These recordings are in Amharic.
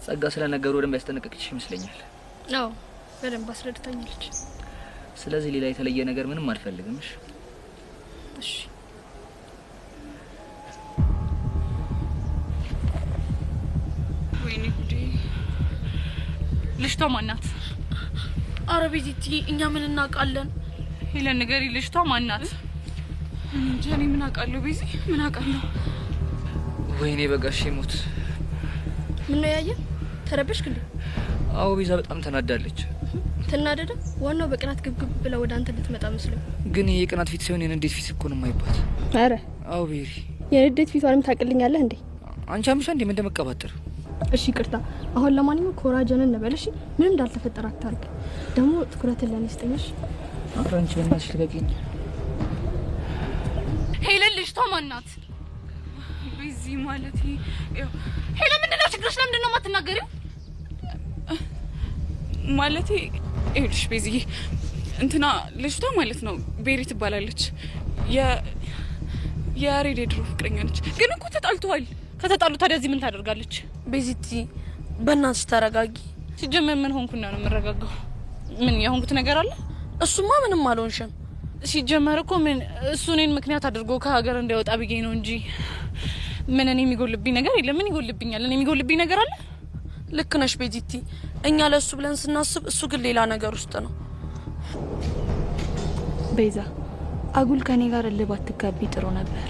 ጸጋ ስለነገሩ ወደም ያስጠነቀቅሽ ይመስለኛል። አዎ በደንብ አስረድታኛለች። ስለዚህ ሌላ የተለየ ነገር ምንም አልፈልግም። እሺ ወይኔ ጉዴ ልጅቷ ማናት? አረ ቤዚቲ እኛ ምን እናውቃለን? ሄለን ነገር ልጅቷ ማናት? እንጂ እኔ ምን አውቃለሁ ቤዚ ምን አውቃለሁ? ወይኔ በጋሽ ሞት ምን ነው ያየ? ተረበሽክ እንዴ? አዎ ቤዛ በጣም ተናዳለች። ተናደደ? ዋናው በቅናት ግብግብ ብላ ወደ አንተ ልትመጣ መስለው። ግን የቅናት ፊት ሳይሆን የንዴት ፊት እኮ ነው የማይባት። አረ አዎ ቤሪ የንዴት ፊቷንም ታቅልኛለህ እንዴ? አንቺ አምሻ እንዴ ምን እንደመቀባጠር? እሺ ይቅርታ። አሁን ለማንኛውም ኮራጀንን ነበልሽ ምንም እንዳልተፈጠረ አታርግ። ደግሞ ትኩረትን ለኔ ስጠኝሽ። አንቺ በእናትሽ ልቀቂኝ። ሄለን ልጅቷ ማናት? ቤዚ ማለት ሄለን ምንድነው ችግርሽ? ለምንድነው የማትናገሪው? ማለት ይኸውልሽ ቤዚ እንትና ልጅቷ ማለት ነው ቤሪ ትባላለች። የያሬድ ድሮ ፍቅረኛ ነች። ግን እኮ ተጣልተዋል። ከተጣሉ ታዲያ እዚህ ምን ታደርጋለች? ቤዚቲ በእናትሽ ተረጋጊ። ሲጀመር ምን ሆንኩና ነው የምረጋጋው? ምን የሆንኩት ነገር አለ? እሱማ ምንም አልሆንሽም። ሲጀመር እኮ ምን እሱ እኔን ምክንያት አድርጎ ከሀገር እንዳይወጣ ብዬ ነው እንጂ ምን እኔ የሚጎልብኝ ነገር የለም። ምን ይጎልብኛል? እኔ የሚጎልብኝ ነገር አለ? ልክ ነሽ ቤዚቲ። እኛ ለሱ ብለን ስናስብ እሱ ግን ሌላ ነገር ውስጥ ነው። ቤዛ አጉል ከኔ ጋር ልባት ትጋቢ ጥሩ ነበር።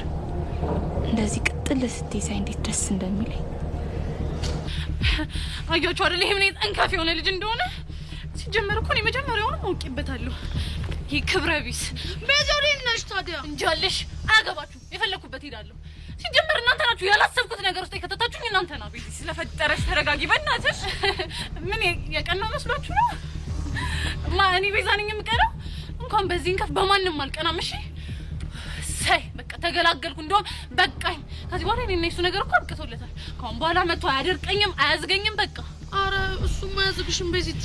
እንደዚህ ቅጥል ስትይ ሳይ እንዴት ደስ እንደሚለኝ አያችሁ አይደል? ይሄ ምን እንካፍ የሆነ ልጅ እንደሆነ ሲጀመር እኮ እኔ መጀመሪያውንም አውቄበታለሁ። ይሄ ክብረ ቢስ ቤዛው ነሽ። ታዲያ እንጃለሽ አያገባችሁ። የፈለኩበት ሄዳለሁ። ሲጀመር እናንተ ናችሁ ያላሰብኩት ነገር ውስጥ የከተታችሁኝ እናንተ ናችሁ። ቤዚ ስለፈጠረሽ ተረጋጊ በእናትሽ። ምን የቀናው መስሏችሁ ነው? እኔ ቤዛ ነኝ የምቀናው? እንኳን በዚህ እንከፍ በማንም አልቀናም። እሺ ሳይ በቃ ተገላገልኩ። እንደውም በቃኝ። ከዚህ በኋላ እኔ እና እሱ ነገር እኮ አብቅቶለታል። ካሁን በኋላ መጥቶ አያደርቀኝም አያዝገኝም። በቃ አረ እሱም አያዝግሽም ቤዚቲ።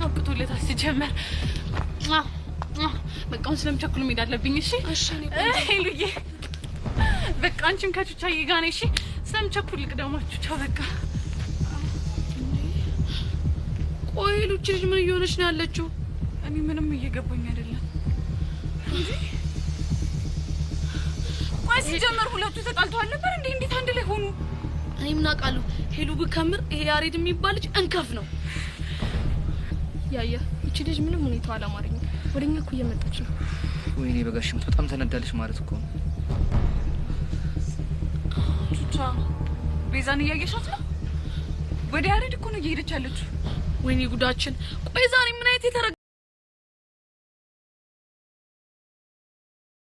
አብቅቶለታል ሲጀመር። በቃ አሁን ስለምቸኩል መሄድ አለብኝ። እሺ ሄሉዬ በቃ አንቺም ከቹቻዬ ጋር ነሽ። እሺ ስለምቸኩል ልቅደማችሁ። ቻው በቃ። ቆይ ሉቺ ልጅ ምን እየሆነች ነው ያለችው? እኔ ምንም እየገባኝ አይደለም። ቆይ ሲጀመር ሁለቱ ተጣልተዋል ነበር እንዴ? እንዴት አንድ ላይ ሆኑ? እኔ ምን አውቃለሁ? ሄሉ ብከምር ይሄ ያሬድ የሚባል ልጅ እንከፍ ነው። ያያ እቺ ልጅ ምንም ሁኔታው አላማረኝም። ወደኛ እኮ እየመጣች ነው። ወይኔ በጋሽም በጣም ተነዳለች ማለት እኮ ነው። ቹቻ ቤዛን እያየሻት ነው? ወደ ያሬድ እኮ ነው እየሄደች ያለችው። ወይኔ ጉዳችን። ቆይ ዛሬ ምን አይነት